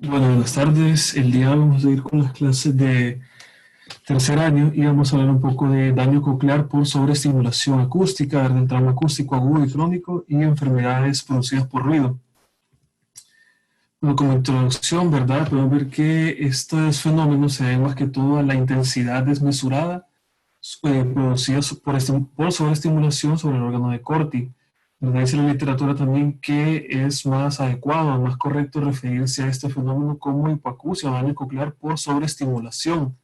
Bueno, buenas tardes. El día vamos a ir con las clases de tercer año y vamos a hablar un poco de daño coclear por sobreestimulación acústica, del trauma acústico agudo y crónico y enfermedades producidas por ruido. Bueno, como introducción, ¿verdad? Podemos ver que estos fenómenos se deben más que todo a la intensidad desmesurada producida por sobreestimulación sobre el órgano de Corti. ¿Verdad? Dice la literatura también que es más adecuado, más correcto referirse a este fenómeno como hipoacusia o daño coclear por sobreestimulación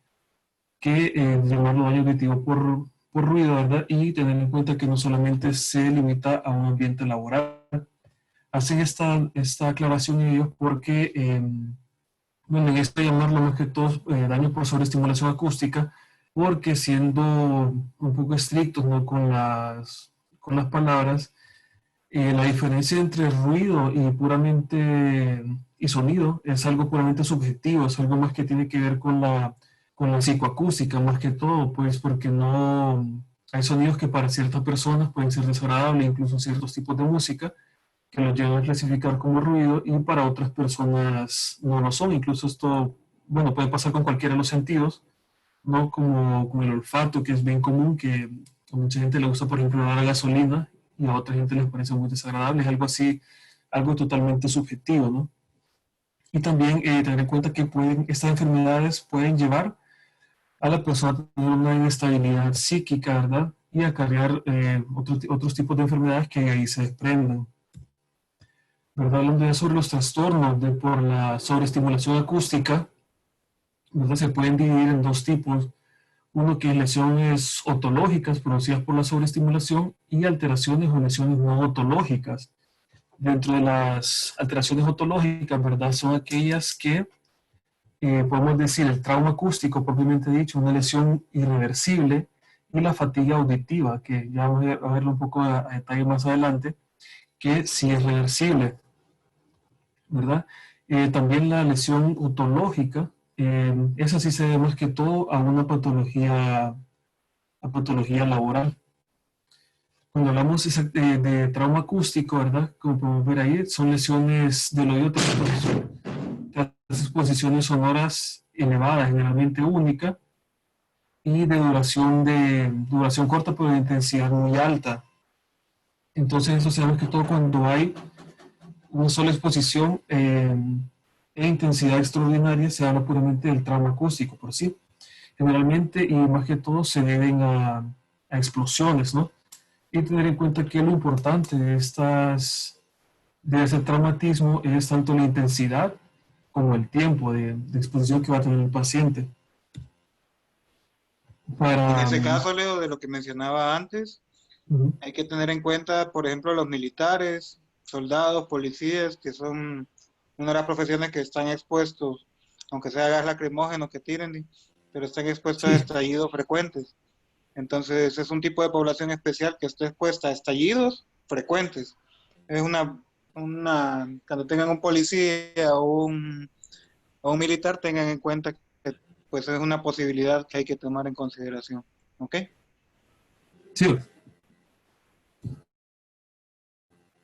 que llamarlo daño auditivo por ruido, ¿verdad? Y tener en cuenta que no solamente se limita a un ambiente laboral. Hacen esta aclaración ellos porque, bueno, en esto llamarlo más que todo daño por sobreestimulación acústica, porque siendo un poco estrictos, ¿no? con las palabras, la diferencia entre ruido y sonido es algo puramente subjetivo, es algo más que tiene que ver con la psicoacústica, más que todo, pues porque no hay sonidos que para ciertas personas pueden ser desagradables, incluso ciertos tipos de música que los llevan a clasificar como ruido y para otras personas no lo son. Incluso esto, bueno, puede pasar con cualquiera de los sentidos, ¿no? Como el olfato, que es bien común, que a mucha gente le gusta, por ejemplo, la gasolina y a otra gente les parece muy desagradable, es algo así, algo totalmente subjetivo, ¿no? Y también tener en cuenta que estas enfermedades pueden llevar a la persona a tener una inestabilidad psíquica, ¿verdad? Y acarrear otros tipos de enfermedades que ahí se desprenden. ¿Verdad? Hablando ya sobre los trastornos por la sobreestimulación acústica, ¿verdad? Se pueden dividir en dos tipos. Uno que es lesiones otológicas producidas por la sobreestimulación y alteraciones o lesiones no otológicas. Dentro de las alteraciones otológicas, ¿verdad? Son aquellas que podemos decir el trauma acústico propiamente dicho, una lesión irreversible y la fatiga auditiva, que ya vamos a verlo un poco a detalle más adelante, que sí es reversible, ¿verdad? También la lesión otológica, esa sí se debe más que todo a patología laboral. Cuando hablamos de trauma acústico, ¿verdad? Como podemos ver ahí, son lesiones del oído tras exposiciones sonoras elevadas, generalmente única, y de duración corta, pero de intensidad muy alta. Entonces, eso se da más que todo cuando hay una sola exposición e intensidad extraordinaria, se habla puramente del trauma acústico por sí. Generalmente, y más que todo, se deben a explosiones, ¿no? Y tener en cuenta que lo importante de ese traumatismo es tanto la intensidad como el tiempo de exposición que va a tener el paciente. En Para, ese caso, Leo, de lo que mencionaba antes, uh, hay que tener en cuenta, por ejemplo, los militares, soldados, policías, que son una de las profesiones que están expuestos, aunque sea gas lacrimógeno que tiren, pero están expuestos a sí, estallidos frecuentes. Entonces, es un tipo de población especial que está expuesta a estallidos frecuentes. Es cuando tengan un policía o un militar, tengan en cuenta que pues es una posibilidad que hay que tomar en consideración. ¿Ok? sí.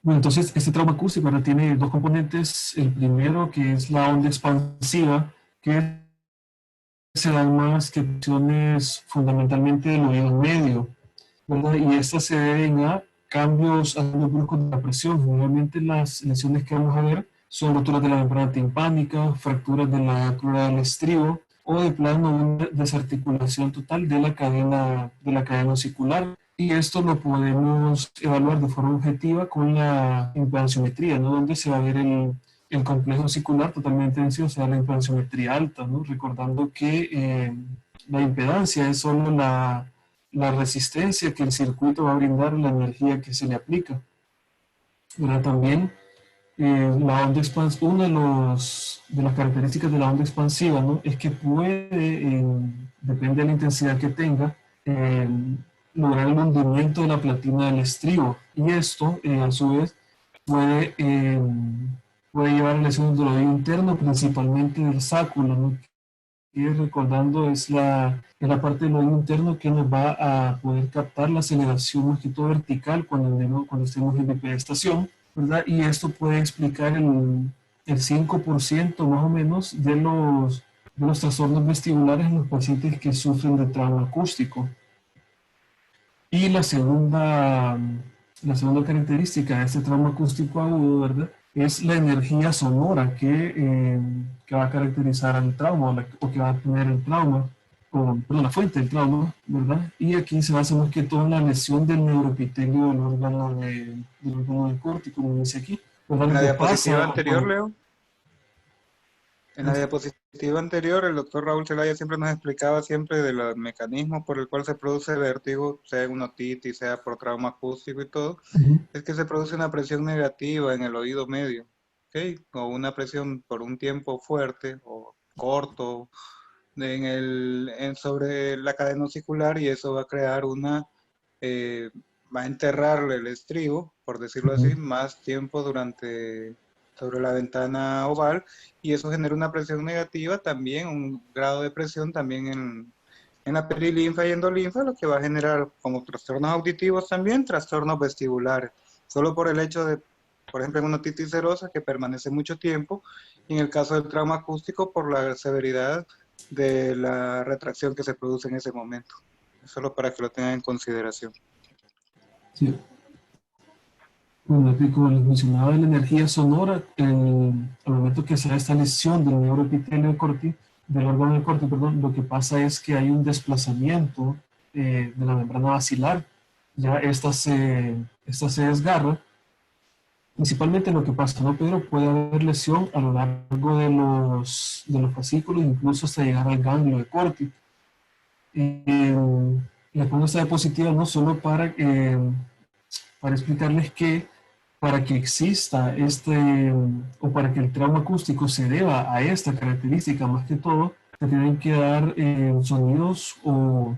Bueno, entonces este trauma acústico ahora tiene dos componentes. El primero, que es la onda expansiva, que se dan más que lesiones fundamentalmente del oído medio, ¿verdad? Y estas se deben a cambios bruscos de la presión. Generalmente las lesiones que vamos a ver son roturas de la membrana timpánica, fracturas de la cruda del estribo o de plano una desarticulación total de la cadena osicular. Y esto lo podemos evaluar de forma objetiva con la impedanciometría, ¿no? Donde se va a ver el complejo osicular totalmente denso, o sea, la impedanciometría alta, ¿no? Recordando que la impedancia es solo la resistencia que el circuito va a brindar a la energía que se le aplica. Ahora también la onda expansiva, de las características de la onda expansiva, ¿no? Es que depende de la intensidad que tenga, eh, lograr el hundimiento de la platina del estribo. Y esto, a su vez, puede, eh, puede llevar a lesiones del oído interno, principalmente del sáculo, ¿no? Y recordando es la parte del oído interno que nos va a poder captar la aceleración más que todo vertical cuando estemos en bipedestación, ¿verdad? Y esto puede explicar el 5% más o menos de los trastornos vestibulares en los pacientes que sufren de trauma acústico. Y la segunda característica de este trauma acústico agudo, ¿verdad? Es la energía sonora que va a caracterizar al trauma o que va a tener el trauma, perdón, la fuente del trauma, ¿verdad? Y aquí se basa más que todo en la lesión del neuroepitelio del órgano del córtico, como dice aquí. ¿Verdad? En Lo la que diapositiva pasa, anterior, Leo, en la diapositiva anterior, el doctor Raúl Zelaya siempre nos explicaba siempre de los mecanismos por el cual se produce vértigo, sea en una otitis, sea por trauma acústico y todo, Ujú. es que se produce una presión negativa en el oído medio, ¿ok? O una presión por un tiempo fuerte o corto sobre la cadena osicular y eso va a crear va a enterrarle el estribo, por decirlo Ujú. así, más tiempo sobre la ventana oval y eso genera una presión negativa también, un grado de presión también en la perilinfa y endolinfa, lo que va a generar como trastornos auditivos también, trastornos vestibulares, solo por el hecho de, por ejemplo, en una otitis serosa que permanece mucho tiempo, y en el caso del trauma acústico por la severidad de la retracción que se produce en ese momento. Solo para que lo tengan en consideración. Sí. Bueno, y como les mencionaba, la energía sonora, al momento que se da esta lesión del neuroepitelio del órgano del corti, perdón, lo que pasa es que hay un desplazamiento de la membrana basilar. Ya esta se desgarra. Principalmente lo que pasa, ¿no, Pedro? Puede haber lesión a lo largo de los fascículos, incluso hasta llegar al ganglio de Corti. La pongo esta diapositiva no solo para explicarles que para que exista o para que el trauma acústico se deba a esta característica más que todo, se tienen que dar sonidos o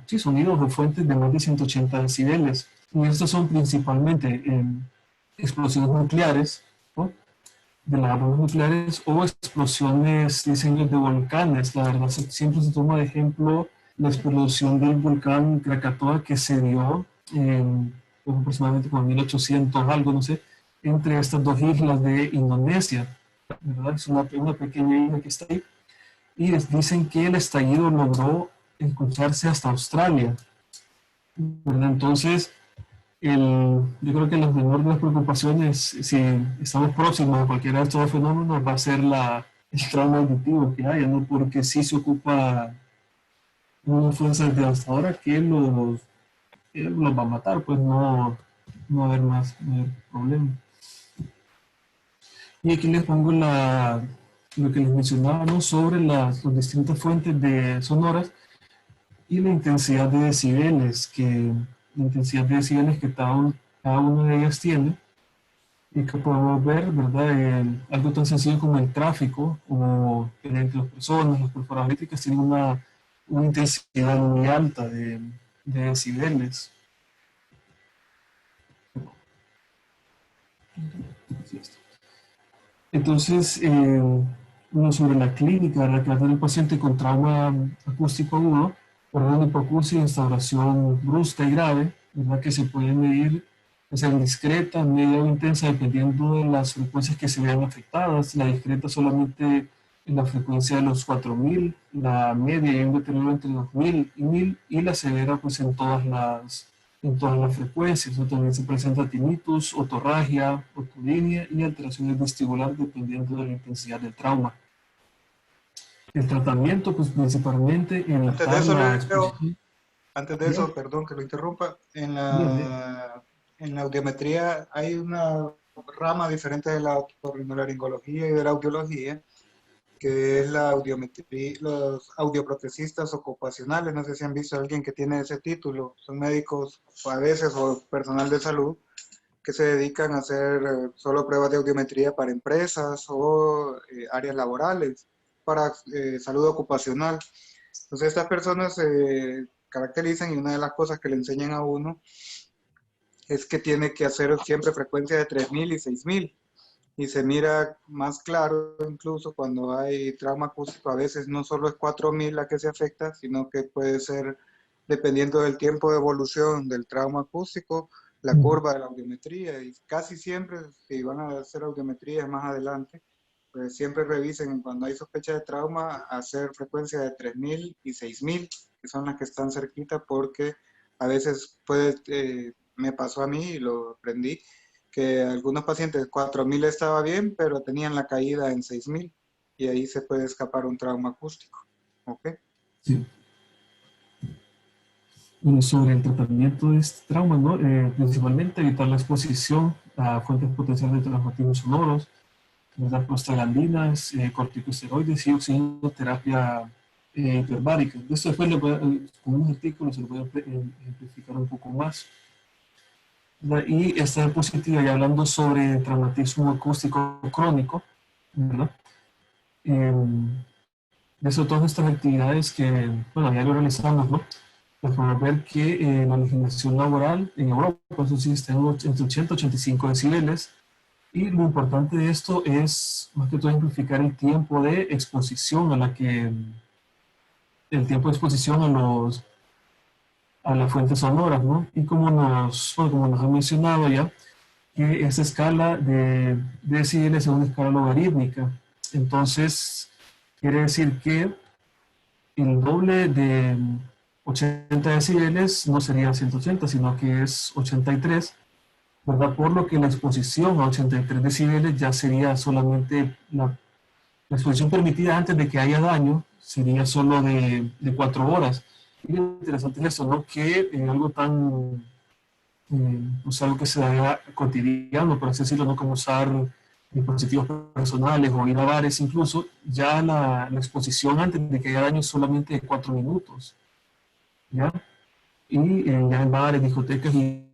fuentes de más de 180 decibeles. Y estos son principalmente explosiones nucleares, ¿no? De las bombas nucleares o explosiones, diseños de volcanes. La verdad, siempre se toma de ejemplo la explosión del volcán Krakatoa que se dio aproximadamente como 1800 algo, no sé, entre estas dos islas de Indonesia, ¿verdad? Es una pequeña isla que está ahí. Y dicen que el estallido logró escucharse hasta Australia, ¿verdad? Entonces, yo creo que la menor de las preocupaciones, si estamos próximos a cualquiera de estos dos fenómenos, va a ser el trauma auditivo que haya, ¿no? Porque sí se ocupa una fuerza devastadora que los va a matar, pues no va a haber no va a haber problema. Y aquí les pongo lo que les mencionaba, ¿no? Sobre las distintas fuentes de sonoras y la intensidad de decibeles que cada una de ellas tiene y que podemos ver, ¿verdad? Algo tan sencillo como el tráfico o entre las personas, las perforadas eléctricas tienen una intensidad muy alta de decibeles. Entonces, uno sobre la clínica, ¿verdad? Que va a tener el paciente con trauma acústico agudo, perdón, hipoacusia, instauración brusca y grave, ¿verdad? Que se puede medir, o sea, discreta, media o intensa, dependiendo de las frecuencias que se vean afectadas. La discreta solamente en la frecuencia de los 4000, la media y un deterioro entre 2000 y 1000, y la severa, pues en todas las frecuencias. ¿No? También se presenta tinnitus, otorragia, otorrinolaringología y alteraciones vestibulares dependiendo de la intensidad del trauma. El tratamiento, pues principalmente Antes de evitar eso, la Leo, exposición. antes de Bien, eso, perdón que lo interrumpa, bien. en la audiometría hay una rama diferente de la otorrinolaringología y de la audiología, que es la audiometría, los audioprotecistas ocupacionales. No sé si han visto a alguien que tiene ese título, son médicos a veces o personal de salud que se dedican a hacer solo pruebas de audiometría para empresas o áreas laborales, para salud ocupacional. Entonces estas personas se caracterizan y una de las cosas que le enseñan a uno es que tiene que hacer siempre frecuencia de 3000 y 6000 y se mira más claro incluso cuando hay trauma acústico. A veces no solo es 4000 la que se afecta, sino que puede ser, dependiendo del tiempo de evolución del trauma acústico, la curva de la audiometría. Y casi siempre, si van a hacer audiometría más adelante, pues siempre revisen cuando hay sospecha de trauma, hacer frecuencia de 3000 y 6000, que son las que están cerquita, porque a veces me pasó a mí y lo aprendí, que algunos pacientes 4000 estaba bien, pero tenían la caída en 6000 y ahí se puede escapar un trauma acústico. ¿Ok? Sí. Bueno, sobre el tratamiento de este trauma, ¿no? Principalmente evitar la exposición a fuentes potenciales de traumatismos sonoros, ¿verdad? Prostaglandinas, corticosteroides y oxigenoterapia hiperbárica. De esto después con unos artículos se lo voy a ejemplificar un poco más. ¿Verdad? Y esta diapositiva ya hablando sobre traumatismo acústico crónico, ¿verdad? De eso, todas estas actividades que, bueno, ya lo realizamos, ¿no? Pues podemos ver que la legislación laboral en Europa, eso sí, está entre 80 y 85 decibeles, y lo importante de esto es, más que todo, ejemplificar el tiempo de exposición el tiempo de exposición a las fuentes sonoras, ¿no? Y bueno, como nos ha mencionado ya, que esa escala de decibeles es una escala logarítmica. Entonces, quiere decir que el doble de 80 decibeles no sería 180, sino que es 83, ¿verdad? Por lo que la exposición a 83 decibeles ya sería solamente la exposición permitida antes de que haya daño, sería solo de 4 horas. Y lo interesante es eso, ¿no? Que algo tan, pues algo que se da cotidiano, por así decirlo, ¿no? Como usar dispositivos personales o ir a bares incluso, ya la exposición antes de que haya daño es solamente de 4 minutos, ¿ya? Y ya en bares, discotecas y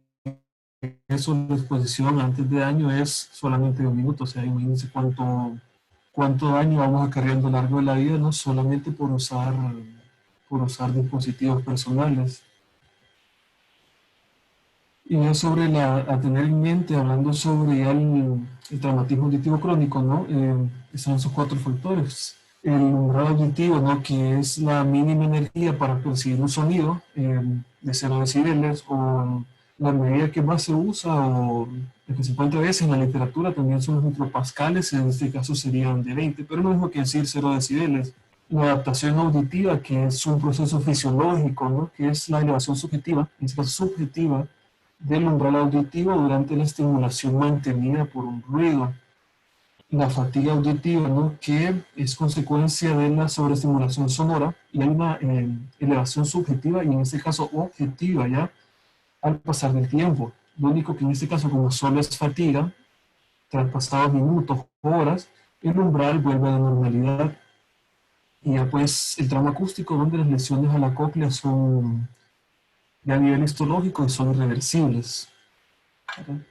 eso, la exposición antes de daño es solamente de 1 minuto. O sea, imagínense cuánto daño vamos acarreando a lo largo de la vida, no solamente por usar dispositivos personales. Y es sobre a tener en mente, hablando sobre ya el traumatismo auditivo crónico, ¿no? Están esos 4 factores. El umbral auditivo, ¿no? Que es la mínima energía para percibir un sonido de 0 decibeles, o la medida que más se usa, o la que se encuentra a veces en la literatura también son los micropascales, en este caso serían de 20, pero es lo mismo que decir 0 decibeles. La adaptación auditiva, que es un proceso fisiológico, ¿no? Que es la elevación subjetiva, en este caso subjetiva, del umbral auditivo durante la estimulación mantenida por un ruido. La fatiga auditiva, ¿no? Que es consecuencia de la sobreestimulación sonora, y hay una elevación subjetiva y en este caso objetiva ya al pasar del tiempo. Lo único que en este caso, como solo es fatiga, tras pasados minutos o horas, el umbral vuelve a la normalidad. Y ya pues el trauma acústico, donde las lesiones a la cóclea son de a nivel histológico y son irreversibles. ¿Verdad?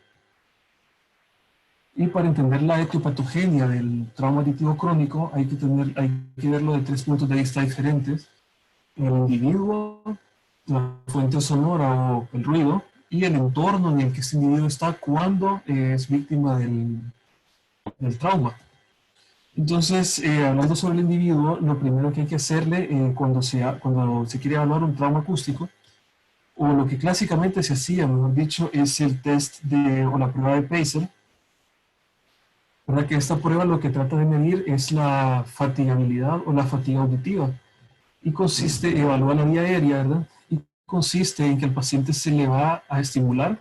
Y para entender la etiopatogenia del trauma auditivo crónico hay que verlo de 3 puntos de vista diferentes: el individuo, la fuente sonora o el ruido, y el entorno en el que este individuo está cuando es víctima del trauma. Entonces, hablando sobre el individuo, lo primero que hay que hacerle cuando se quiere evaluar un trauma acústico, o lo que clásicamente se hacía, mejor dicho, es el test o la prueba de Pacer, ¿verdad? Que esta prueba lo que trata de medir es la fatigabilidad o la fatiga auditiva, y evalúa la vía aérea, ¿verdad? Y consiste en que el paciente se le va a estimular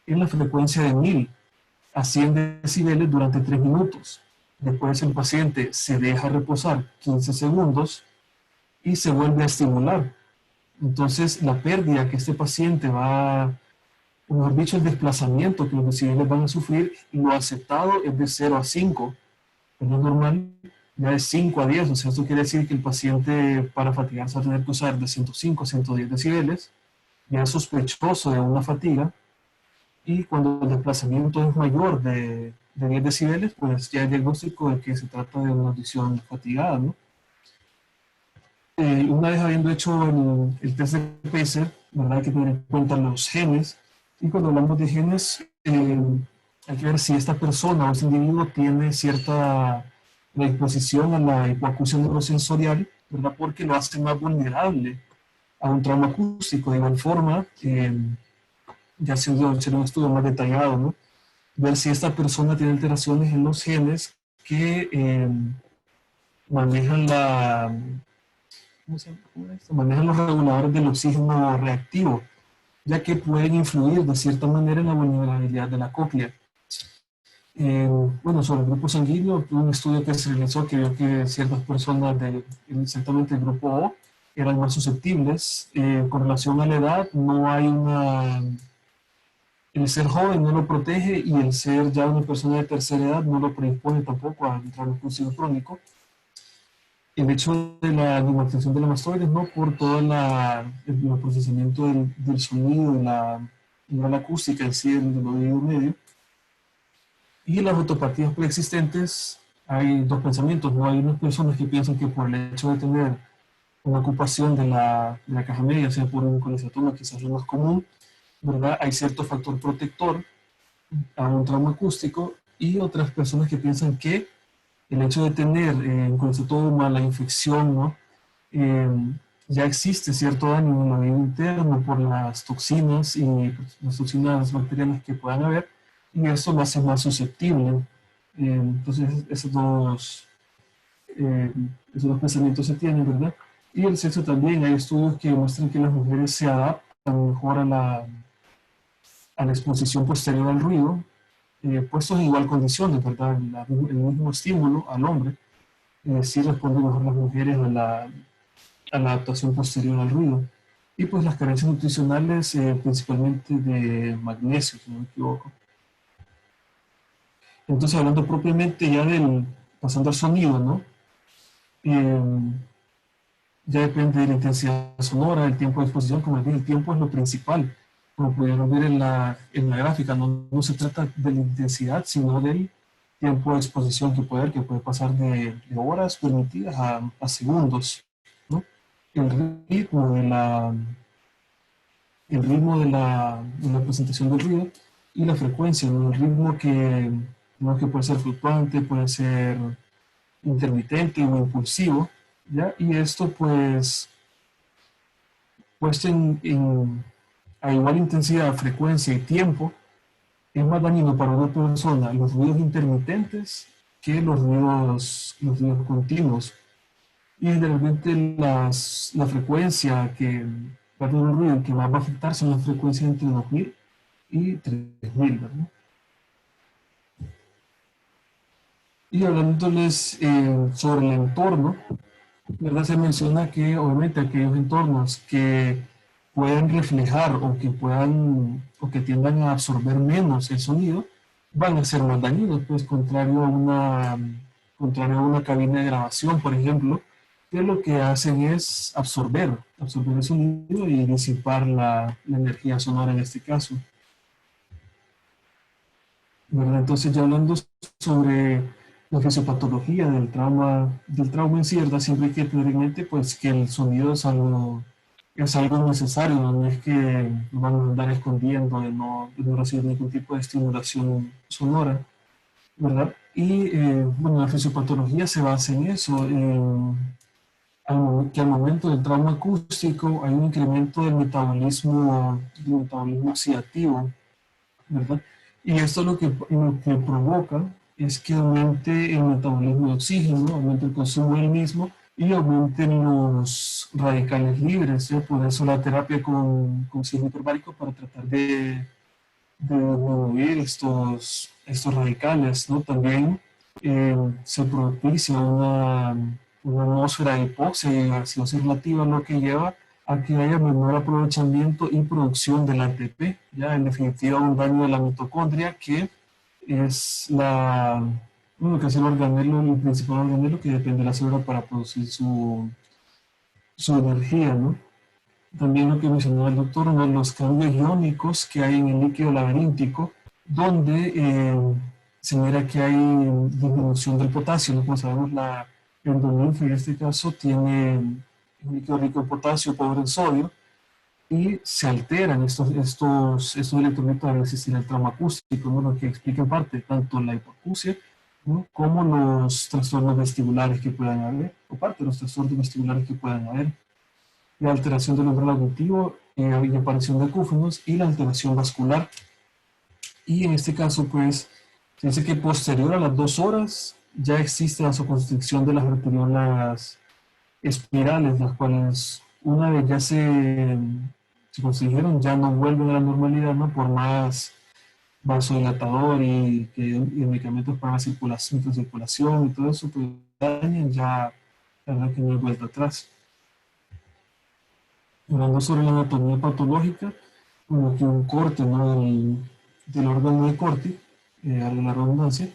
en la frecuencia de 1000 a 100 decibeles durante 3 minutos. Después el paciente se deja reposar 15 segundos y se vuelve a estimular. Entonces la pérdida que este paciente o mejor dicho, el desplazamiento que los decibeles van a sufrir, lo aceptado es de 0 a 5, pero lo normal ya es 5 a 10, o sea, esto quiere decir que el paciente para fatigarse va a tener que usar de 105 a 110 decibeles, ya es sospechoso de una fatiga, y cuando el desplazamiento es mayor de 10 decibeles, pues ya el diagnóstico de que se trata de una audición fatigada, ¿no? Una vez habiendo hecho el test de Pacer, ¿verdad? Hay que tener en cuenta los genes, y cuando hablamos de genes, hay que ver si esta persona o este individuo tiene cierta predisposición a la hipoacusia neurosensorial, ¿verdad? Porque lo hace más vulnerable a un trauma acústico. De igual forma, ya hacer un estudio más detallado, ¿no? Ver si esta persona tiene alteraciones en los genes que manejan ¿cómo se llama? ¿Cómo es esto? Manejan los reguladores del oxígeno reactivo, ya que pueden influir de cierta manera en la vulnerabilidad de la cóclea. Bueno, sobre el grupo sanguíneo, un estudio que se realizó que vio que ciertas personas exactamente el grupo O eran más susceptibles. Con relación a la edad, no hay el ser joven no lo protege y el ser ya una persona de tercera edad no lo predispone tampoco a entrar en un suicidio crónico. El hecho de la animatización de la mastoides, ¿no? Por todo el procesamiento del sonido y la acústica en sí del oído medio. Y las fotopatías preexistentes, hay dos pensamientos, ¿no? Hay unas personas que piensan que por el hecho de tener una ocupación de la caja media, sea por un colesterol, quizás lo más común, ¿verdad? Hay cierto factor protector a un trauma acústico, y otras personas que piensan que el hecho de tener un colesterol, la infección, ¿no? Eh, ya existe cierto daño en la vida interna por las toxinas y pues, las toxinas bacterianas que puedan haber, y eso lo hace más susceptible. Entonces, eh, esos dos pensamientos se tienen, ¿verdad? Y el sexo también, hay estudios que muestran que las mujeres se adaptan mejor a la exposición posterior al ruido, puestos en igual condiciones, ¿verdad? El mismo estímulo al hombre, sí responden mejor las mujeres a la adaptación posterior al ruido. Y pues las carencias nutricionales, principalmente de magnesio, si no me equivoco. Entonces, hablando propiamente ya pasando al sonido, ¿no? Eh, ya depende de la intensidad sonora, el tiempo de exposición, como les dije, el tiempo es lo principal. Como pudieron ver en la gráfica, no se trata de la intensidad, sino del tiempo de exposición que que puede pasar de horas permitidas a segundos, ¿no? El ritmo de la presentación del ruido y la frecuencia, ¿no? El ritmo ¿no? que puede ser fluctuante, puede ser intermitente o impulsivo, ¿ya? Y esto pues puesto a igual intensidad, frecuencia y tiempo, es más dañino para una persona los ruidos intermitentes que los ruidos continuos. Y generalmente la frecuencia que va a tener un ruido que va a afectar son las frecuencias entre 2000 y 3000, ¿verdad? Y hablándoles sobre el entorno, ¿verdad? Se menciona que obviamente aquellos entornos que pueden reflejar o que tiendan a absorber menos el sonido van a ser más dañinos, pues contrario a una cabina de grabación, por ejemplo, que lo que hacen es absorber el sonido y disipar la energía sonora en este caso, ¿verdad? Entonces, ya hablando sobre la fisiopatología del trauma en sí, ¿verdad? Siempre hay que tener en mente pues, que el sonido es algo necesario, no es que nos van a andar escondiendo de no recibir ningún tipo de estimulación sonora, ¿verdad? Y bueno, la fisiopatología se basa en eso, que al momento del trauma acústico hay un incremento del metabolismo oxidativo, ¿verdad? Y esto lo que provoca es que aumente el metabolismo de oxígeno, aumente el consumo del mismo y aumenten los radicales libres, ¿sí? Por eso la terapia con oxígeno hiperbárico para tratar de disminuir estos radicales, ¿no? También se propicia una atmósfera de hipoxia y gaseosa relativa, lo que lleva a que haya menor aprovechamiento y producción del ATP, ya en definitiva un daño de la mitocondria, que es bueno, que es el principal organelo que depende de la célula para producir su energía, ¿no? También lo que mencionó el doctor, uno de los cambios iónicos que hay en el líquido laberíntico, donde se mira que hay disminución del potasio, ¿no? Como sabemos, la endoninfa en este caso tiene un líquido rico en potasio, pobre en sodio, y se alteran estos electrolitos al existir el trauma acústico, ¿no? Lo que explica en parte tanto la hipoacusia, ¿no? Como los trastornos vestibulares que puedan haber, o parte de los trastornos vestibulares que puedan haber, la alteración del umbral auditivo y aparición de acúfenos y la alteración vascular. Y en este caso, pues, se dice que posterior a las 2 horas ya existe la vasoconstricción de las arteriolas espirales, las cuales una vez ya se consiguieron, ya no vuelven a la normalidad, ¿no? Por más vasodilatador y medicamentos para la circulación, microcirculación y todo eso, pues dañan ya, la verdad que no hay vuelta atrás. Hablando sobre la anatomía patológica, bueno, aquí un corte, ¿no? del órgano de Corti, a la redundancia.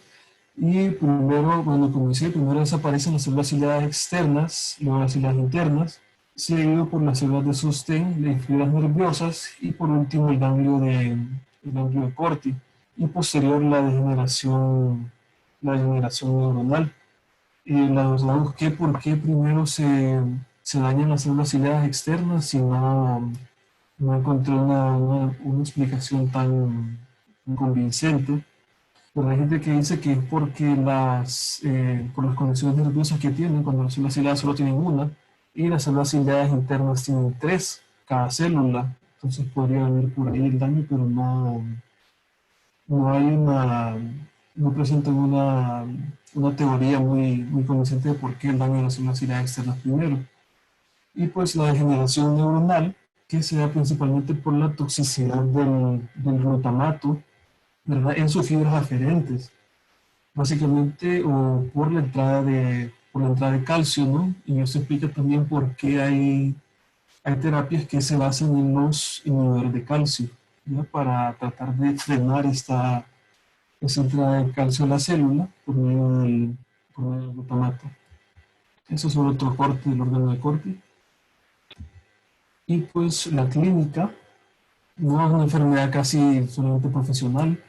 Y primero, bueno, como decía, primero desaparecen las células ciliadas externas, luego las células internas, seguido por las células de sostén, las fibras nerviosas y por último el ganglio de Corti. Y posterior la degeneración neuronal. La verdad busqué por qué primero se dañan las células ciliadas externas y no encontré una explicación tan convincente. Pero hay gente que dice que es porque por las conexiones nerviosas que tienen, cuando las células ciliadas solo tienen una, y las células ciliadas internas tienen tres cada célula. Entonces podría venir por ahí el daño, pero no hay no presentan una teoría muy convincente de por qué el daño de las células ciliadas externas primero. Y pues la degeneración neuronal, que se da principalmente por la toxicidad del glutamato, ¿verdad? En sus fibras aferentes, básicamente, o por la entrada de calcio, ¿no? Y eso explica también por qué hay terapias que se basan en los inhibidores de calcio, ¿ya? Para tratar de frenar esa entrada de calcio a la célula por medio del glutamato. Eso es otro corte del órgano de Corti. Y pues la clínica no es una enfermedad casi solamente profesional,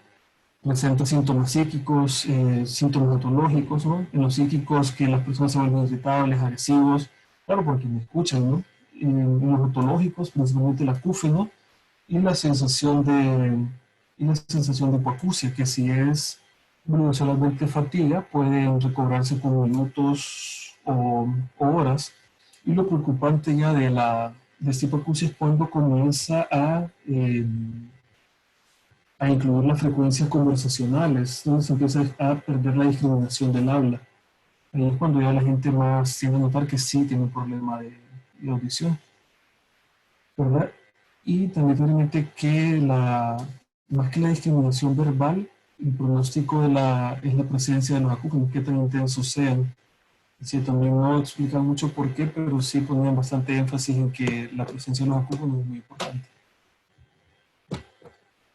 presenta síntomas psíquicos, síntomas patológicos, ¿no? En los psíquicos que las personas se vuelven irritables, agresivos, claro, porque me escuchan, ¿no? En los patológicos, principalmente el acúfeno y la sensación de hipoacusia, que si es solamente fatiga, pueden recobrarse con minutos o horas. Y lo preocupante ya de esta hipoacusia es cuando comienza a incluir las frecuencias conversacionales, donde se empieza a perder la discriminación del habla. Ahí es cuando ya la gente más tiende a notar que sí tiene un problema de audición, ¿verdad? Y también obviamente que más que la discriminación verbal, el pronóstico es la presencia de los acúfenos, que tan intensos sean. Sí, también no explican mucho por qué, pero sí ponían bastante énfasis en que la presencia de los acúfenos es muy importante.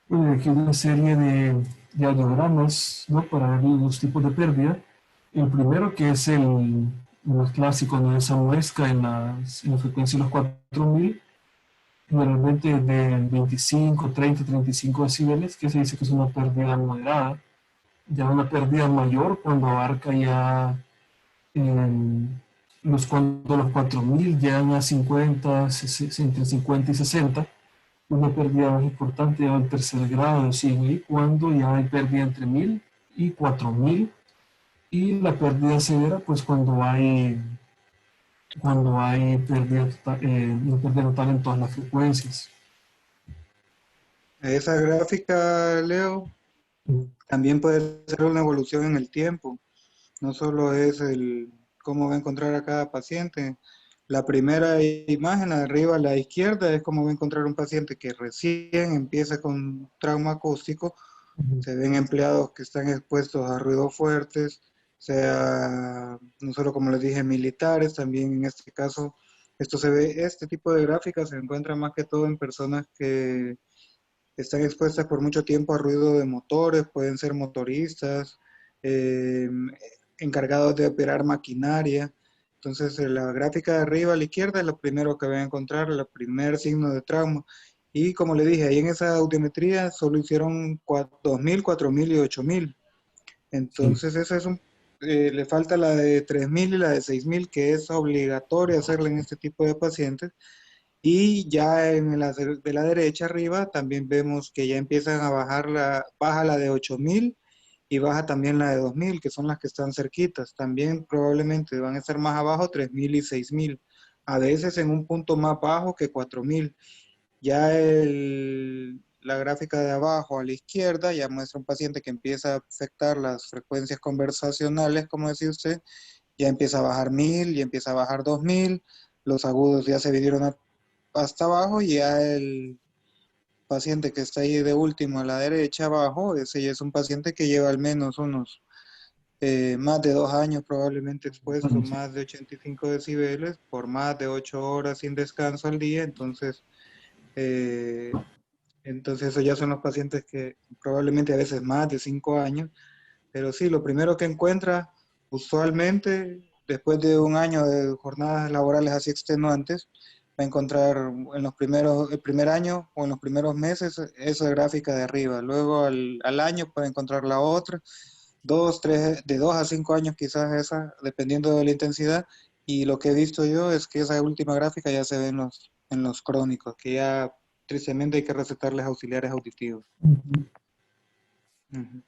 Bueno, aquí una serie de audiogramas, ¿no? Para ver los tipos de pérdida. El primero, que es el más clásico, ¿no? Esa muesca en la frecuencia de los 4000, generalmente de 25, 30, 35 decibeles, que se dice que es una pérdida moderada. Ya una pérdida mayor cuando abarca ya cuando los 4000 llegan a 50, entre 50 y 60, una pérdida más importante ya al tercer grado, ¿sí? Cuando ya hay pérdida entre 1000 y 4000, y la pérdida severa, pues cuando hay una pérdida total en todas las frecuencias. Esa gráfica, Leo, también puede ser una evolución en el tiempo. No solo es el cómo va a encontrar a cada paciente. La primera imagen, la de arriba a la izquierda, es cómo va a encontrar un paciente que recién empieza con trauma acústico. Se ven empleados que están expuestos a ruidos fuertes, sea no solo como les dije militares, también en este caso este tipo de gráficas se encuentra más que todo en personas que están expuestas por mucho tiempo a ruido de motores, pueden ser motoristas, eh, encargados de operar maquinaria. Entonces, la gráfica de arriba a la izquierda es lo primero que van a encontrar, el primer signo de trauma. Y como le dije, ahí en esa audiometría solo hicieron 2000, 4000 y 8000. Sí. Entonces, le falta la de 3000 y la de 6000, que es obligatorio hacerla en este tipo de pacientes. Y ya de la derecha arriba también vemos que ya empiezan a baja la de 8000 y baja también la de 2000, que son las que están cerquitas. También probablemente van a estar más abajo 3000 y 6000, a veces en un punto más bajo que 4000. Ya la gráfica de abajo a la izquierda ya muestra un paciente que empieza a afectar las frecuencias conversacionales, como decía usted, ya empieza a bajar 1000, ya empieza a bajar 2000, los agudos ya se vinieron hasta abajo y ya el paciente que está ahí de último a la derecha abajo, ese ya es un paciente que lleva al menos unos más de 2 años probablemente expuesto, Bueno, sí. más de 85 decibeles por más de 8 horas sin descanso al día, eh, entonces esos ya son los pacientes que probablemente a veces más de 5 años, pero sí, lo primero que encuentra usualmente después de un año de jornadas laborales así extenuantes, va a encontrar en el primer año o en los primeros meses esa gráfica de arriba, luego al año puede encontrar la otra, 2, 3, de 2 a 5 años quizás esa, dependiendo de la intensidad, y lo que he visto yo es que esa última gráfica ya se ve en los crónicos, que ya tristemente hay que recetarles auxiliares auditivos. Ujú. Ujú.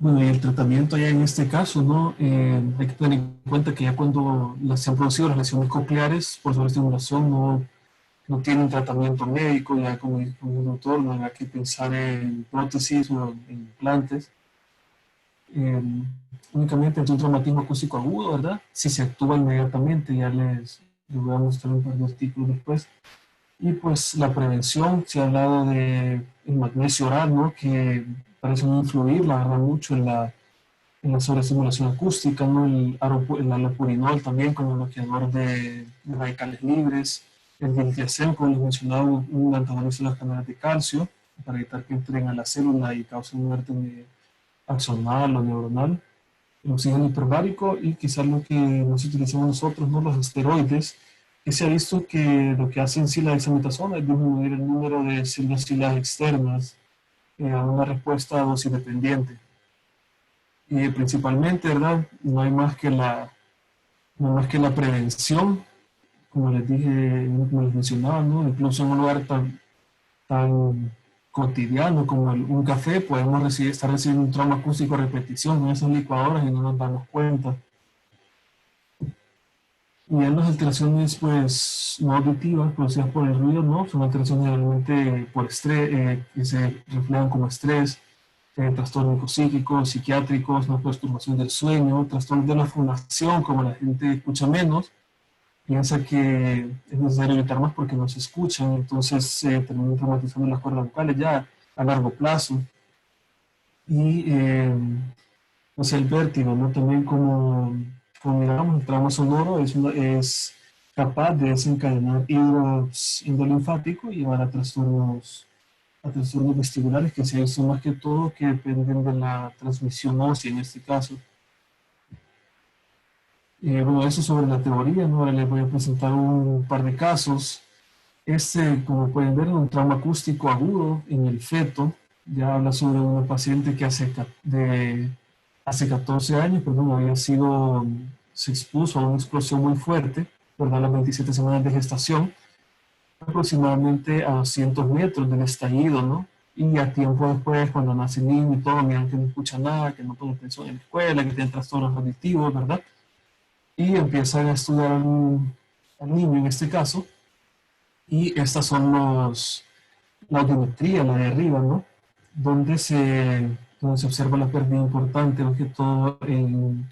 Bueno, y el tratamiento ya en este caso, ¿no? Hay que tener en cuenta que ya cuando se han producido las lesiones cocleares por sobreestimulación no tienen tratamiento médico, ya como el doctor, no hay que pensar en prótesis o en implantes. Eh, Únicamente ante un traumatismo acústico agudo, ¿verdad? Si se actúa inmediatamente, les voy a mostrar un par de artículos después. Y pues la prevención, se ha hablado de el magnesio oral, ¿no? Que parece no influir, la verdad, mucho en la sobreestimulación acústica, ¿no? El alopurinol también como bloqueador de radicales libres, el diltiazem, como les mencionaba, un antagonista de las canales de calcio, para evitar que entren a la célula y causen muerte axonal o neuronal, el oxígeno hiperbárico y quizás lo que nos utilizamos nosotros, ¿no? Los esteroides, que se ha visto que lo que hacen sí la dexametasona es disminuir el número de células ciliadas externas a una respuesta dosis dependiente. Y principalmente, ¿verdad? No hay más que la prevención, como les dije, como les mencionaba, ¿no? Incluso en un lugar tan cotidiano como un café, podemos estar recibiendo un trauma acústico a repetición en esas licuadoras y no nos damos cuenta. Y en las alteraciones, pues, no auditivas producidas por el ruido, ¿no? Son alteraciones generalmente por estrés, que se reflejan como estrés, trastornos psíquicos, psiquiátricos, ¿no? Perturbación del sueño, trastornos de la fonación, como la gente escucha menos, piensa que es necesario evitar más porque no se escuchan, entonces terminan traumatizando las cuerdas vocales ya a largo plazo. Y pues el vértigo, ¿no? También como miramos, el trauma sonoro es capaz de desencadenar hidros endolinfáticos y llevar a trastornos vestibulares que se son más que todo que dependen de la transmisión ósea en este caso. Bueno, eso sobre la teoría, ¿no? Ahora les voy a presentar un par de casos. Este, como pueden ver, un trauma acústico agudo en el feto. Ya habla sobre una paciente que hace 14 años, perdón, se expuso a una explosión muy fuerte, ¿verdad? A las 27 semanas de gestación, aproximadamente a 200 metros del estallido, ¿no? Y a tiempo después, cuando nace el niño y todo, miran que no escucha nada, que no pone atención en la escuela, que tiene trastornos auditivos, ¿verdad? Y empiezan a estudiar al niño en este caso, y estas son la audiometría, la de arriba, ¿no? Donde se observa la pérdida importante, más que todo en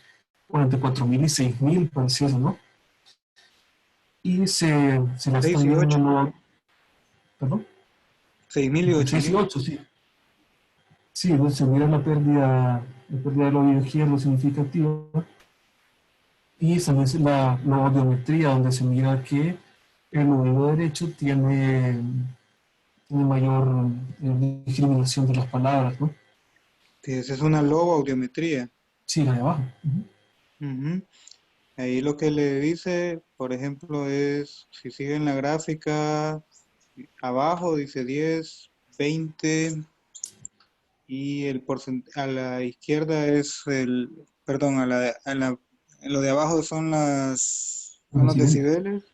44.000 y 6.000 parecía, ¿no? Y se las 6 y también 8, perdón, 6.000 y entre ocho 6 y mil 8, sí. Sí, donde se mira la pérdida del oído izquierdo significativa, y también es la audiometría, donde se mira que el oído derecho tiene mayor discriminación de las palabras, ¿no? Esa es una loba audiometría. Sí, la de abajo. Ujú. Ahí lo que le dice, por ejemplo, es, si siguen la gráfica, abajo dice 10, 20 y a la izquierda es perdón, lo de abajo son los Decibeles. decibeles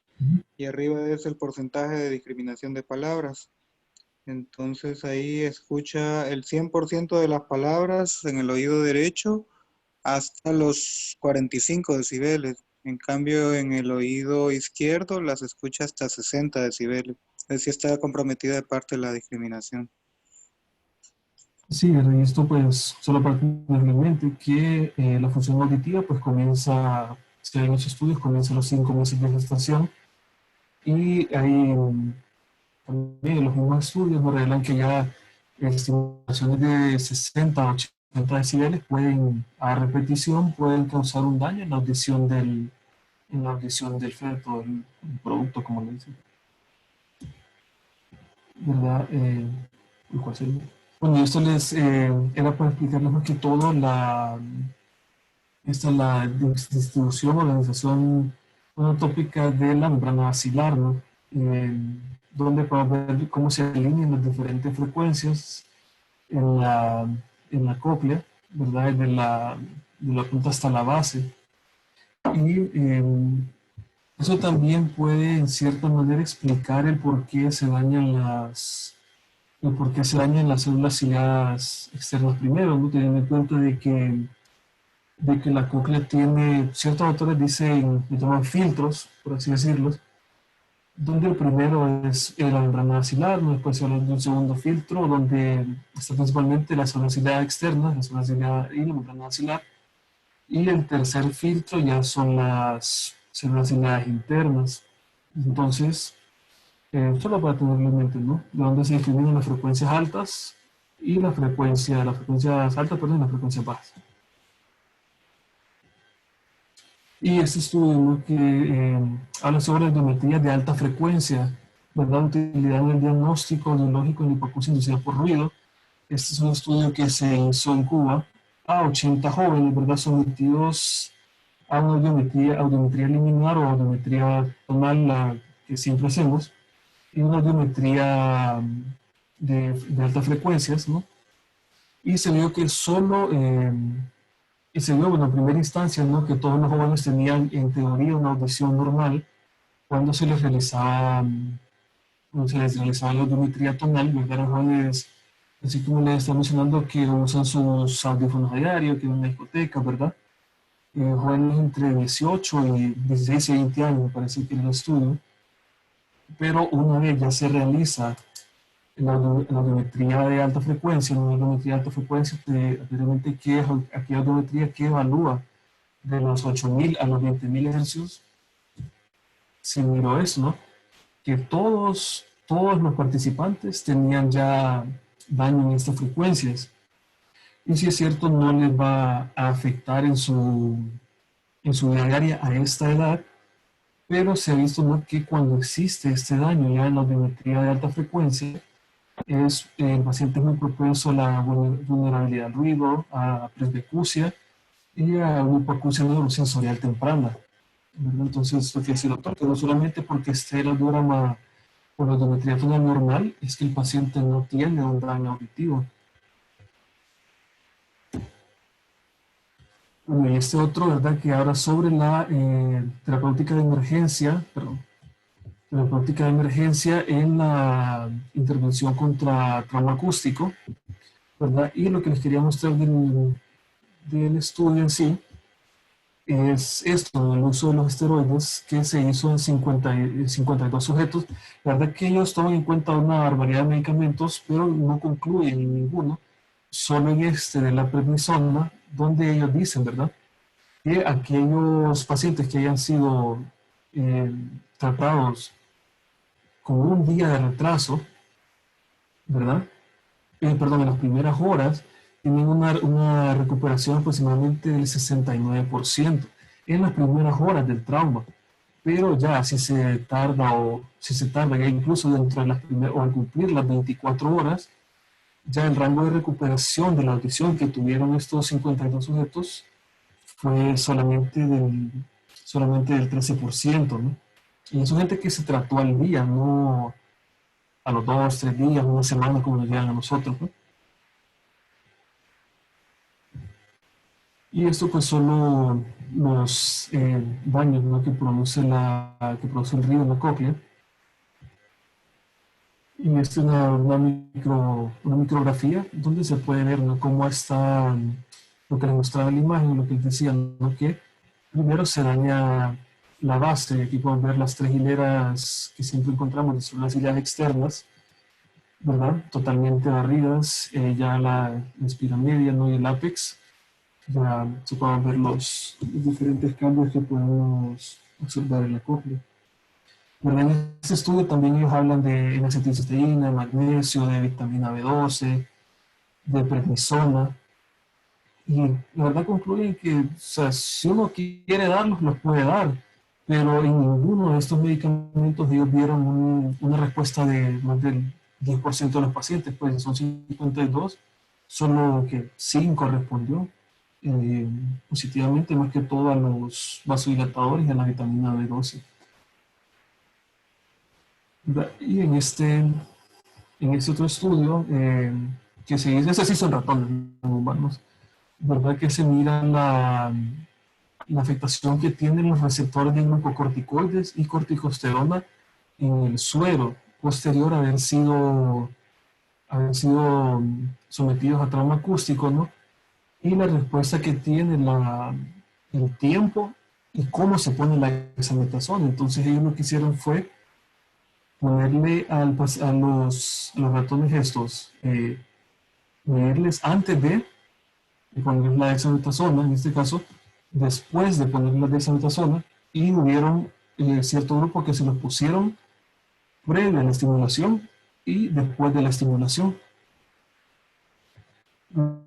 y arriba es el porcentaje de discriminación de palabras. Entonces ahí escucha el 100% de las palabras en el oído derecho hasta los 45 decibeles. En cambio, en el oído izquierdo las escucha hasta 60 decibeles. sí está comprometido de parte de la discriminación. Sí, y esto pues solo para tener en mente que la función auditiva pues comienza, si hay los estudios, comienza a los 5 meses de gestación y hay también los mismos estudios nos revelan que ya estimulaciones de 60 a 80 decibeles pueden, a repetición, pueden causar un daño en la audición del feto, el producto, como le dicen. ¿Verdad? ¿Cuál sería? Bueno, esto les era para explicarles más que todo esta es la distribución, organización monotópica de la membrana basilar, ¿no? Eh, donde podemos ver cómo se alinean las diferentes frecuencias en la cóclea, ¿verdad? De la punta hasta la base. Y eso también puede, en cierta manera, explicar el por qué se dañan las células ciliadas externas primero, ¿no? Teniendo en cuenta de que la cóclea tiene, ciertos autores dicen, le llaman filtros, por así decirlo, donde el primero es la membrana basilar, ¿no? Después se habla de un segundo filtro, donde está principalmente la célula ciliada externa, la célula ciliada y la membrana basilar, y el tercer filtro ya son las células ciliadas internas. Entonces, solo para tenerlo en mente, ¿no? De donde se discriminan las frecuencias altas y las frecuencias altas, perdón, y las frecuencias bajas. Y este estudio, ¿no? Que habla sobre audiometría de alta frecuencia, ¿verdad? Utilidad en el diagnóstico audiológico en hipoacusia inducida por ruido. Este es un estudio que se hizo en Cuba a 80 jóvenes, ¿verdad? Sometidos a una audiometría liminar o audiometría tonal, la que siempre hacemos, y una audiometría de altas frecuencias, ¿no? Y se vio que solo y se vio, bueno, en primera instancia, ¿no? Que todos los jóvenes tenían en teoría una audición normal cuando cuando se les realizaba la audiometría tonal, ¿verdad? Los jóvenes, así como les está mencionando, que usan sus audífonos a diario, que van a una discoteca, ¿verdad? Jóvenes entre 18 y 16 y 20 años, me parece que era el estudio, pero una vez ya se realiza la audiometría de alta frecuencia, ¿no? La audiometría de alta frecuencia, anteriormente, que es aquella audiometría que evalúa de los 8.000 a los 20.000 hercios, se miró eso, ¿no? Que todos los participantes tenían ya daño en estas frecuencias. Y si es cierto, no les va a afectar en su vida diaria a esta edad, pero se ha visto, ¿no? Que cuando existe este daño ya en la audiometría de alta frecuencia, el paciente es muy propenso a la vulnerabilidad al ruido, a presbicusia y a una hipoacusia neurosensorial temprana, ¿verdad? Entonces, lo que dice el doctor, que no solamente porque esté el audiograma por la audiometría tonal normal, es que el paciente no tiene un daño auditivo. Bueno, y este otro, ¿verdad? Que habla sobre la terapéutica de emergencia, perdón, terapéutica de emergencia en la intervención contra trauma acústico, ¿verdad? Y lo que les quería mostrar del estudio en sí es esto, el uso de los esteroides que se hizo en 52 sujetos. La verdad que ellos toman en cuenta una barbaridad de medicamentos, pero no concluyen en ninguno, solo en este de la prednisona, donde ellos dicen, ¿verdad? Que aquellos pacientes que hayan sido eh, tratados con un día de retraso, ¿verdad? Perdón, en las primeras horas, tienen una recuperación aproximadamente del 69% en las primeras horas del trauma. Pero ya si se tarda ya incluso dentro de las primeras, o al cumplir las 24 horas, ya el rango de recuperación de la audición que tuvieron estos 52 sujetos fue solamente del 13%, ¿no? Y es gente que se trató al día, no a los 2, 3 días, una semana como nos llegan a nosotros, ¿no? Y esto pues solo los daños, ¿no? que produce el ruido en la cóclea. Y esta es una micrografía donde se puede ver, ¿no? Cómo está lo que les mostraba en la imagen, lo que les decía, ¿no? Que primero se daña la base. Aquí podemos ver las tres hileras que siempre encontramos, son las hileras externas, ¿verdad? Totalmente barridas, ya la espira media, ¿no? Y el ápex, ya se pueden ver los diferentes cambios que podemos observar en la córnea. ¿Verdad? En este estudio también ellos hablan de N-acetilcisteína, magnesio, de vitamina B12, de prednisona, y la verdad concluyen que, o sea, si uno quiere darlos, los puede dar, pero en ninguno de estos medicamentos ellos vieron una respuesta de más del 10% de los pacientes, pues son 52, solo que 5 respondió positivamente, más que todo a los vasodilatadores y a la vitamina B12. Y en este otro estudio, que se hizo, ese sí son ratones, no humanos, ¿verdad? Que se mira la afectación que tienen los receptores de glucocorticoides y corticosterona en el suero posterior a haber sido sometidos a trauma acústico, ¿no? Y la respuesta que tiene el tiempo y cómo se pone la dexametasona. Entonces ellos lo que hicieron fue ponerle a los ratones estos, medirles antes de poner la dexametasona, en este caso, después de poner la dexametasona, y hubieron cierto grupo que se los pusieron previo a la estimulación y después de la estimulación.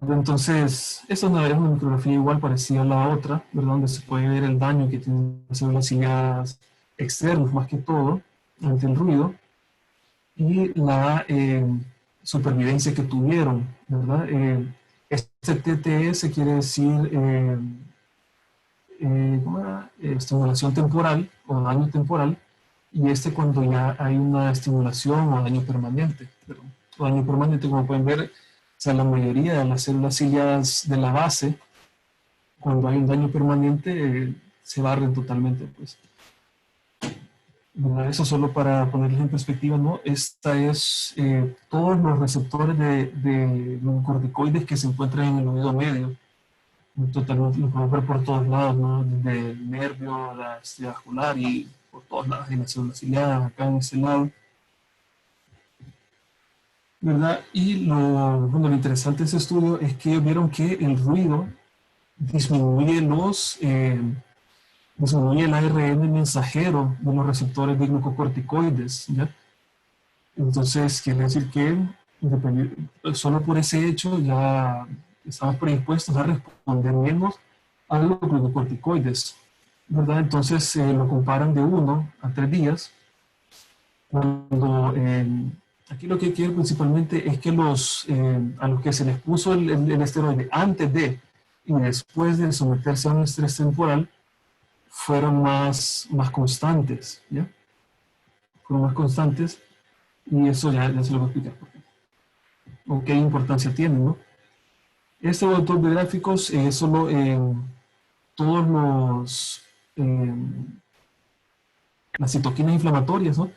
Entonces, esta es una micrografía igual parecida a la otra, ¿verdad? Donde se puede ver el daño que tienen las células ciliadas externas, más que todo, ante el ruido, y la supervivencia que tuvieron, ¿verdad? Este TTS quiere decir ¿cómo era? Estimulación temporal o daño temporal, y cuando ya hay una estimulación o daño permanente. Pero, o daño permanente, como pueden ver, o sea, la mayoría de las células ciliadas de la base, cuando hay un daño permanente, se barren totalmente, pues. Bueno, eso solo para ponerles en perspectiva, ¿no? Esta es todos los receptores de glucocorticoides que se encuentran en el oído medio. Totalmente, lo podemos ver por todos lados, ¿no? Desde el nervio, la estrella vascular y por todos lados, en la célula ciliada, acá en este lado, ¿verdad? Y lo interesante de ese estudio es que vieron que el ruido disminuye disminuye el ARN mensajero de los receptores de glucocorticoides, ¿ya? Entonces, quiere decir que solo por ese hecho ya estamos predispuestos a responder menos a los glucocorticoides, ¿verdad? Entonces, lo comparan de 1 a 3 días, cuando aquí lo que quiero principalmente es que a los que se les puso el esteroide antes de y después de someterse a un estrés temporal, fueron más constantes, ¿ya? Fueron más constantes, y eso ya se lo voy a explicar o qué importancia tiene, ¿no? Este autor de gráficos es solo todos las citoquinas inflamatorias, ¿no?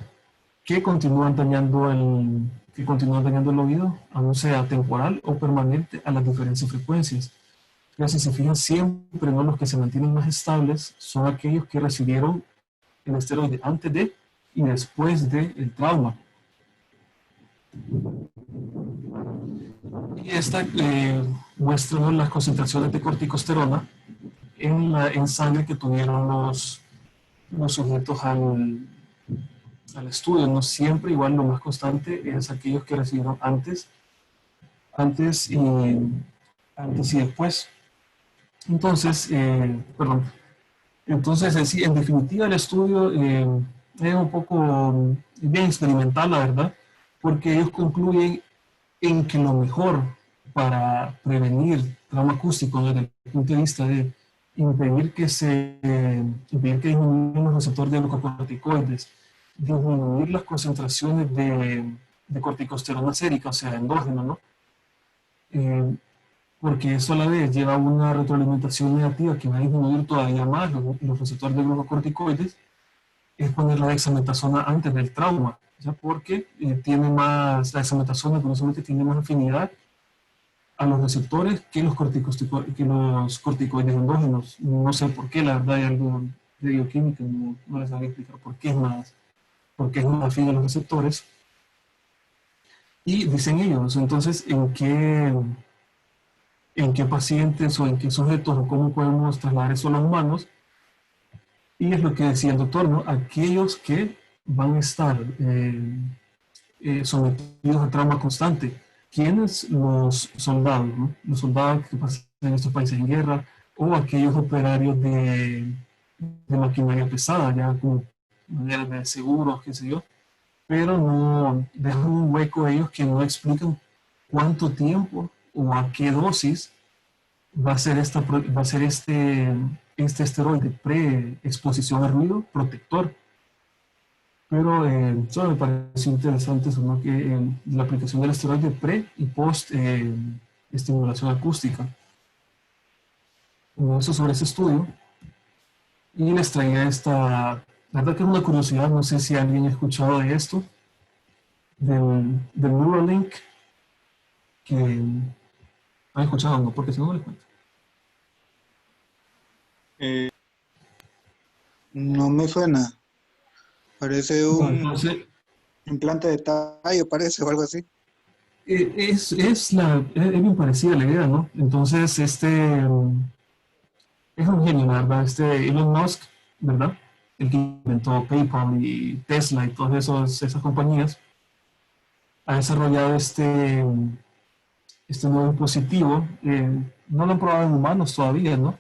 Que continúan dañando el oído, aún sea temporal o permanente, a las diferentes frecuencias. Pero si se fijan, siempre, ¿no?, los que se mantienen más estables son aquellos que recibieron el esteroide antes de y después del trauma. Y esta muestra, ¿no?, las concentraciones de corticosterona en sangre que tuvieron los sujetos al estudio. No siempre, igual, lo más constante es aquellos que recibieron antes y después. Entonces, sí, en definitiva, el estudio es un poco bien experimental, la verdad, porque ellos concluyen en que lo mejor para prevenir trauma acústico desde el punto de vista de impedir que disminuyan los receptores de glucocorticoides, disminuir las concentraciones de corticosterona sérica, o sea, endógeno, ¿no? Porque eso a la vez lleva a una retroalimentación negativa que va a disminuir todavía más los receptores de glucocorticoides, es poner la dexametasona antes del trauma, ¿ya? Porque la dexametasona curiosamente tiene más afinidad a los receptores que los corticoides endógenos. No sé por qué, la verdad hay algo de bioquímica, no les voy a explicar por qué es más afín a los receptores. Y dicen ellos, entonces, en qué pacientes o en qué sujetos o cómo podemos trasladar eso a los humanos. Y es lo que decía el doctor, ¿no? Aquellos que van a estar sometidos a trauma constante. ¿Quiénes? Los soldados, ¿no? Los soldados que pasan en estos países en guerra, o aquellos operarios de maquinaria pesada, ya como maneras de seguros, qué sé yo, pero no dejan un hueco ellos que no explican cuánto tiempo o a qué dosis va a ser este esteroide pre-exposición al ruido protector. Pero solo me pareció interesante eso, ¿no? Que la aplicación del esteroide pre y post estimulación acústica. Eso sobre ese estudio. Y les traía la verdad que es una curiosidad, no sé si alguien ha escuchado de esto, del Neuralink, que han escuchado, ¿no? Porque si no, no les cuento. No me suena. Parece Bueno, un entonces, implante de tallo, parece, o algo así. es bien parecida la idea, ¿no? Entonces, es un genio, la verdad, Elon Musk, ¿verdad? El que inventó PayPal y Tesla y todas esas compañías, ha desarrollado este nuevo dispositivo. No lo han probado en humanos todavía, ¿no?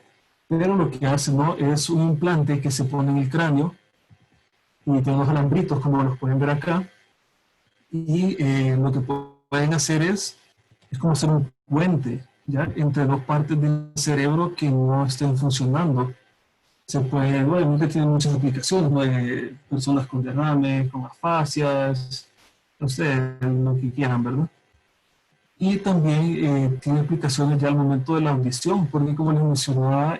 Pero lo que hace, ¿no? Es un implante que se pone en el cráneo y tiene unos alambritos, como los pueden ver acá. Y lo que pueden hacer es como hacer un puente, ¿ya? Entre dos partes del cerebro que no estén funcionando. Se puede, obviamente tiene muchas aplicaciones, ¿no? De personas con derrame, con afasias, no sé, lo que quieran, ¿verdad? Y también tiene aplicaciones ya al momento de la audición, porque como les mencionaba,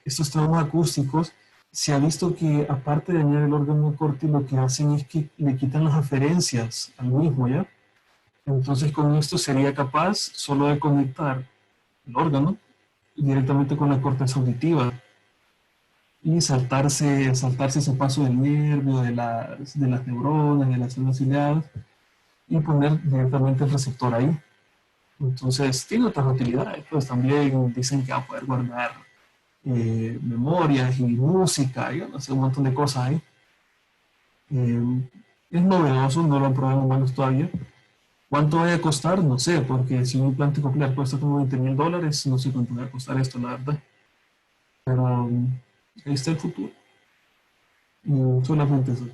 estos traumas acústicos, se ha visto que aparte de dañar el órgano corti, lo que hacen es que le quitan las aferencias al mismo, ¿ya? Entonces con esto sería capaz solo de conectar el órgano directamente con la corteza auditiva y saltarse ese paso del nervio, de las neuronas, de las células ciliadas y poner directamente el receptor ahí. Entonces tiene otras utilidades, pues también dicen que va a poder guardar memorias y música, y no sé, un montón de cosas ahí. Es novedoso, no lo han probado en humanos todavía. ¿Cuánto va a costar? No sé, porque si un implante coclear cuesta como $20,000, no sé cuánto va a costar esto, la verdad. Pero ahí está el futuro. Solamente eso.